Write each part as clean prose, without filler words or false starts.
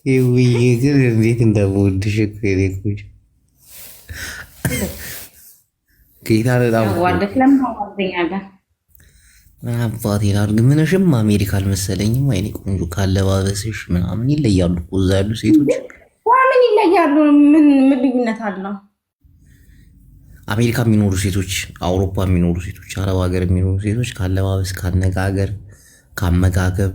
ይውዬ ግን እንዴት እንደምወድሽ እኮ የኔ ቆንጆ ጌታ በጣም አባቴ ላድርግ። ምንሽም አሜሪካ አልመሰለኝም። አይኔ ቆንጆ ካለባበስሽ ምናምን ይለያሉ እኮ እዛ ያሉ ሴቶች። ምን ይለያሉ? ምን ልዩነት አለው? አሜሪካ የሚኖሩ ሴቶች፣ አውሮፓ የሚኖሩ ሴቶች፣ አረብ ሀገር የሚኖሩ ሴቶች ካለባበስ፣ ካነጋገር፣ ካመጋገብ፣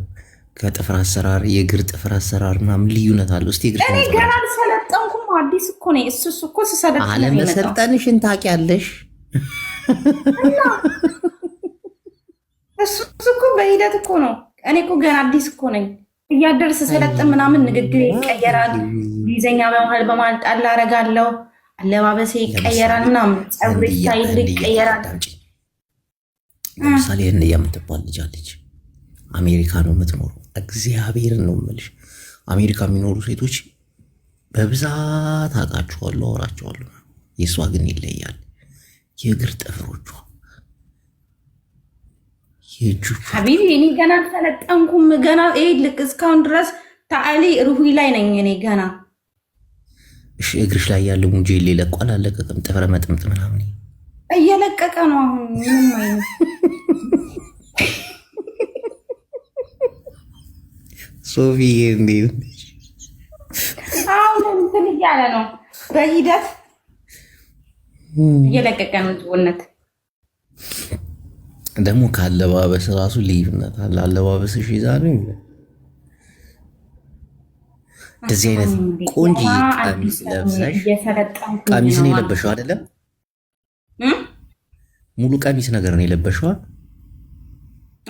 ከጥፍር አሰራር፣ የእግር ጥፍር አሰራር ምናምን ልዩነት አለው። እስቲ እግር እኔ ገና አልሰለጠንኩም፣ አዲስ እኮ ነኝ። እሱ እኮ ስሰለጥን አለመሰልጠንሽን ታውቂያለሽ። እሱ እኮ በሂደት እኮ ነው። እኔ እኮ ገና አዲስ እኮ ነኝ። እያደር ስሰለጥን ምናምን ንግግር ይቀየራል። እንግሊዝኛ በመሀል በመሀል ጣል አደርጋለሁ። አለባበሴ ይቀየራል ምናምን፣ ፀጉሬ ስታይል ይቀየራል። ለምሳሌ የምትባል ልጅ አለች፣ አሜሪካ ነው የምትኖረው። እግዚአብሔርን ነው የምልሽ። አሜሪካ የሚኖሩ ሴቶች በብዛት አውቃቸዋለሁ፣ አወራቸዋለሁ። የእሷ ግን ይለያል። የእግር ጥፍሮቿ፣ ሀቢቢ እኔ ገና አልሰለጠንኩም። ገና ልክ እስካሁን ድረስ ታአሊ ሩሂ ላይ ነኝ እኔ ገና። እሺ እግርሽ ላይ ያለው ሙጄሌ ለቋል አለቀቀም? ጥፍረ መጥምጥ ምናምን እየለቀቀ ነው አሁን። ምንም አይነት ሶፊ እንዴት አሁን እንትን እያለ ነው፣ በሂደት እየለቀቀ ነው። ዝውነት ደግሞ ካለባበስ ራሱ ልዩነት አለ። አለባበስሽ ይዛል እንደዚህ አይነት ቆንጆ ቀሚስ ለብሰሽ፣ ቀሚስ ነው የለበሽው አይደለም? ሙሉ ቀሚስ ነገር ነው የለበሽው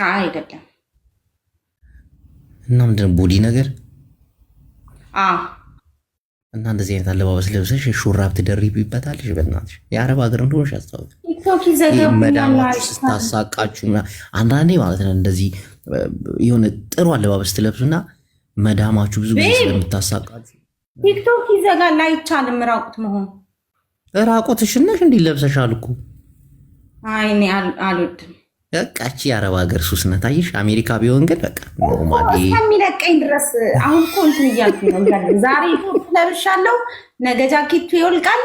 አይደለም? እና ምንድነው ቦዲ ነገር እና እንደዚህ አይነት አለባበስ ለብሰሽ ሹራብ ትደርቢበታለሽ። በእናትሽ የአረብ ሀገር እንደሆነሽ ያስታውቅ። መዳማችሁ ስታሳቃችሁ አንዳንዴ ማለት ነው እንደዚህ የሆነ ጥሩ አለባበስ ትለብሱና መዳማችሁ ብዙ ጊዜ ስለምታሳቃችሁ ቲክቶክ ይዘጋል። አይቻልም ራቁት መሆን። ራቁትሽን ነሽ እንዲህ ለብሰሻል እኮ። አይ እኔ አልወድም። በቃ እቺ የአረብ ሀገር ሱስ ነህ። ታይሽ አሜሪካ ቢሆን ግን በቃ ኖርማሊ እስከሚለቀኝ ድረስ አሁን እኮ እንትን እያልኩኝ ነው። ዛሬ ቶፕ ለብሻለሁ፣ ነገ ጃኬቱ ይወልቃል፣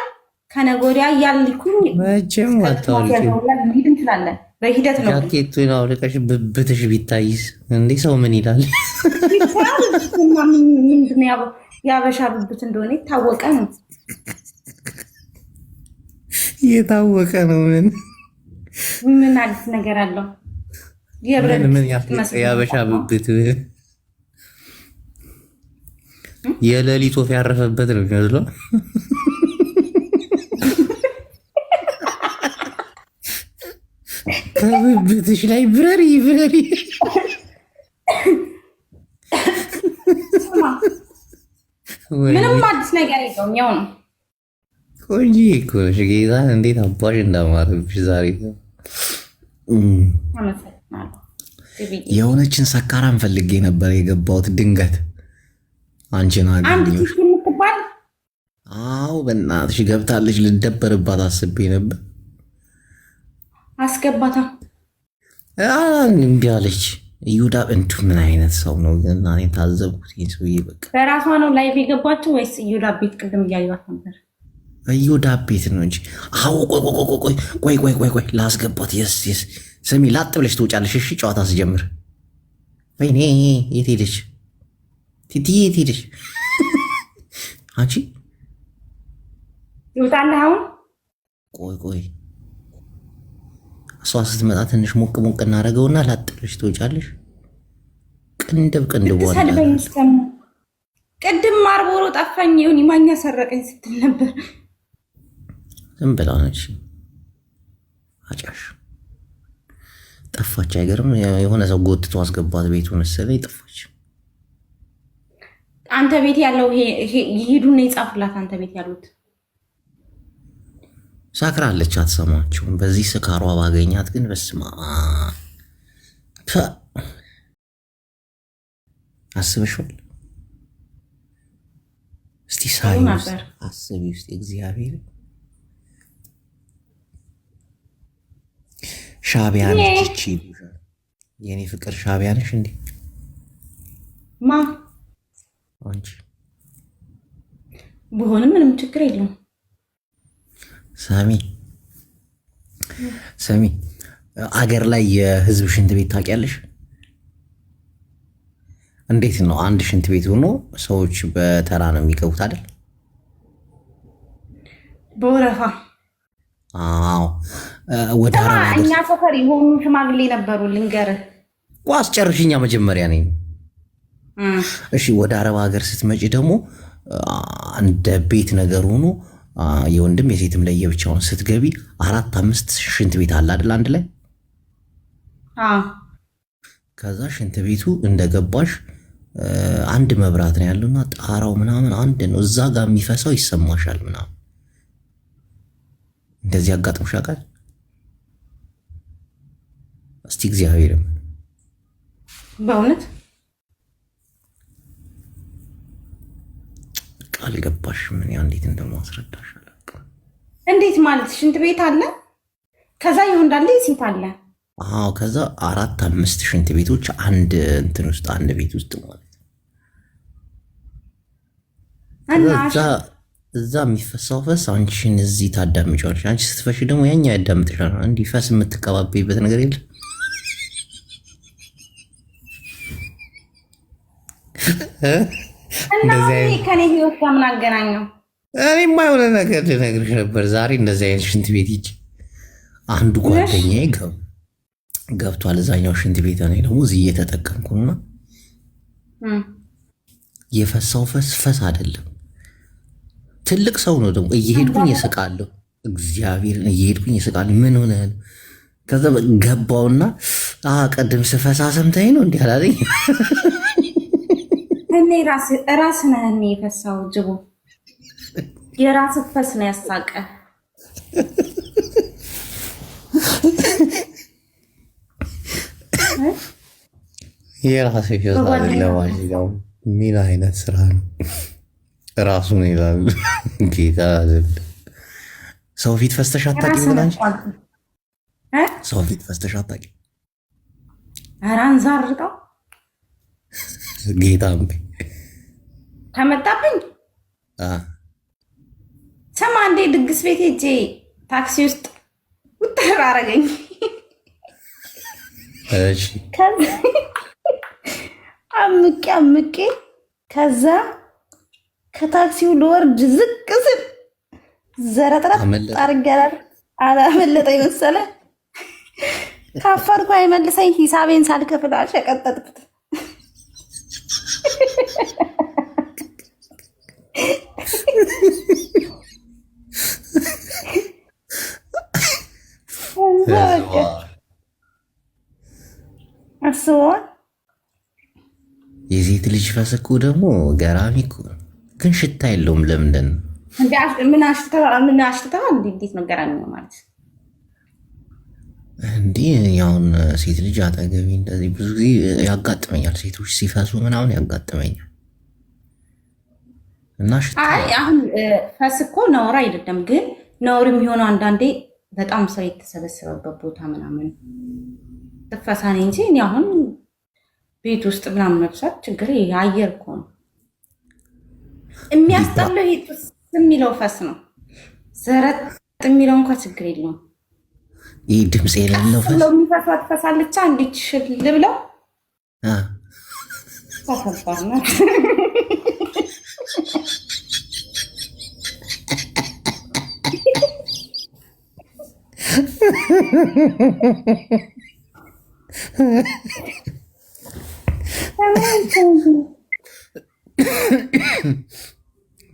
ከነገ ወዲያ እያልኩኝ መቼም አታውልቂም እንችላለን። በሂደት ነው። ጃኬቱን አውልቀሽ ብብትሽ ቢታይስ እንዴ ሰው ምን ይላል? ምንድን የአበሻ ብብት እንደሆነ የታወቀ ነው። የታወቀ ነው። ምን አዲስ ነገር አለው? የአበሻ ብብት የሌሊት ወፍ ያረፈበት ነው የሚመስለው። ከብብትሽ ላይ ብረሪ ብረሪ። ምንም አዲስ ነገር የለውም። ያው ነው። ቆንጆ እኮ ነሽ። ጌታን እንዴት አባሽ እንዳማረብሽ ዛሬ። የሆነችን ሰካራም ፈልጌ ነበር የገባሁት ድንገት አንቺን አገኘሁሽ። አዎ በእናትሽ ገብታለች። ልደበርባት አስቤ ነበር። አስገባታ እምቢ አለች። እዩዳ እንቱ ምን አይነት ሰው ነው ግን? ታዘብኩት። ሰውዬ በቃ በራሷ ነው ላይቭ የገባችው ወይስ እዩዳ ቤት? ቅድም እያዩት ነበር። እዩዳ ቤት ነው እንጂ። አዎ ቆይ ላስገባት። የስ ስሚ፣ ላጥ ብለሽ ትወጫለሽ። እሺ ጨዋታ ስጀምር። ወይኔ የት ሄደች? ቲቲዬ የት ሄደች? አንቺ ይውጣልህ አሁን። ቆይ እሷ ስትመጣ ትንሽ ሞቅ እናደርገውና ላጥ ብለሽ ትወጫለሽ። ቅንድብ ቅድም ማርቦሮ ጠፋኝ፣ ይሁን ማኛ ሰረቀኝ ስትል ነበር። ዝም ብላ ነች። አጫሽ ጠፋች። አይገርም? የሆነ ሰው ጎትቶ አስገባት ቤቱ መሰለኝ። ጠፋች። አንተ ቤት ያለው ይሄዱና ይጻፍላት። አንተ ቤት ያሉት ሳክራለች፣ አትሰማችሁም? በዚህ ስካሯ ባገኛት ግን በስማ አስበሽዋል? እስቲ ሳይ አስቢ ውስጥ እግዚአብሔር ሻቢያ ነች። የኔ ፍቅር ሻቢያ ነሽ እንዴ? ማ አንቺ ብሆንም ምንም ችግር የለውም። ሰሚ አገር ላይ የህዝብ ሽንት ቤት ታውቂያለሽ? እንዴት ነው? አንድ ሽንት ቤት ሆኖ ሰዎች በተራ ነው የሚገቡት አይደል? በወረፋ። አዎ። ወደ እኛ ሰፈር የሆኑ ሽማግሌ ነበሩ። ልንገርህ። አስጨርሽኛ መጀመሪያ ነኝ። እሺ፣ ወደ አረብ ሀገር ስትመጪ ደግሞ እንደ ቤት ነገር ሆኖ የወንድም የሴትም ለየብቻውን ስትገቢ 4-5 ሽንት ቤት አለ አይደል? አንድ ላይ። ከዛ ሽንት ቤቱ እንደገባሽ አንድ መብራት ነው ያለውና ጣራው ምናምን አንድ ነው። እዛ ጋር የሚፈሳው ይሰማሻል ምናምን። እንደዚህ አጋጥሞሽ ያውቃል? እስቲ እግዚአብሔርም በእውነት ቃል ገባሽ? ምን ያ እንዴት እንደማስረዳሽ አላውቅም። እንዴት ማለት? ሽንት ቤት አለ፣ ከዛ ይሁን እንዳለ ሴት አለ። አዎ፣ ከዛ 4-5 ሽንት ቤቶች አንድ እንትን ውስጥ አንድ ቤት ውስጥ ማለት ነው። እዛ የሚፈሳው ፈስ አንቺን እዚህ ታዳምጫለሽ። አንቺ ስትፈሽ ደግሞ ያኛ ያዳምጥሻል። እንዲህ ፈስ የምትቀባበይበት ነገር የለም። ከኔ ህይወት ጋር ምን አገናኘው? እኔማ የሆነ ነገር ልነግርሽ ነበር ዛሬ። እንደዚህ አይነት ሽንት ቤት ሂጅ። አንዱ ጓደኛዬ ገብቷል እዛኛው ሽንት ቤት። እኔ ደግሞ እዚህ እየተጠቀምኩ እና የፈሳው ፈስ አይደለም፣ ትልቅ ሰው ነው ደግሞ። እየሄድኩኝ እስቃለሁ፣ እግዚአብሔርን እየሄድኩኝ እስቃለሁ። ምን ሆነ? ከዛ ገባውና ቅድም ስፈሳ ሰምተኸኝ ነው እንዲህ አላለኝ። እኔ ራስ ነህ እኔ የፈሳው ጅቡ፣ የራስ ፈስ ነው ያሳቀ። የራስ ለማሽኛው ምን አይነት ስራ ነው? ራሱን ይላል ጌታ። ሰው ፊት ፈስተሽ አታውቂም ብላንች? ሰው ፊት ፈስተሽ አታውቂም? ኧረ አንዛርጠው ጌታ ከመጣብኝ ሰማ እንዴ ድግስ ቤት ሄጄ ታክሲ ውስጥ ውጥር አረገኝ። አምቄ ከዛ ከታክሲው ልወርድ ዝቅ ስል ዘረጥረት አርጋላ አላመለጠኝ መሰለ። ካፈርኩ አይመልሰኝ። ሂሳቤን ሳልከፍል አሸቀጠጥኩት። አስበዋል። የሴት ልጅ ፈስ እኮ ደግሞ ገራሚ እኮ ግን ሽታ የለውም። ለምንድን ነው? ምን አሽትተዋል? እንዴት ነው ገራሚ ነው ማለት? እንዲህ ያውን ሴት ልጅ አጠገቢ እንደዚህ ብዙ ጊዜ ያጋጥመኛል። ሴቶች ሲፈሱ ምናምን ያጋጥመኛል። እና አሁን ፈስ እኮ ነውር አይደለም፣ ግን ነውር የሚሆነው አንዳንዴ በጣም ሰው የተሰበሰበበት ቦታ ምናምን ትፈሳኔ እንጂ እኔ አሁን ቤት ውስጥ ምናምን መብሳት ችግር የአየር እኮ ነው የሚያስጠላው። ይሄ የሚለው ፈስ ነው። ዘረት የሚለው እንኳ ችግር የለውም። ይህ ድምፅ የሌለው ፈስ የሚፈሷ ትፈሳለቻ እንዲች ሽል ብለው ተከባር ነው።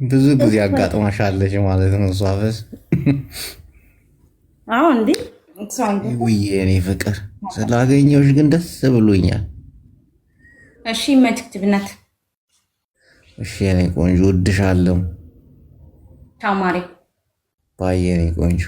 ብዙ ጊዜ አጋጥማሻለች ማለት ነው እሷ ፈስ? አዎ እንዴ ውይ እኔ ፍቅር ስላገኘሁሽ ግን ደስ ብሎኛል። እሺ መትክት ብናት። እሺ እኔ ቆንጆ እወድሻለሁ። ታማሪ ባይ እኔ ቆንጆ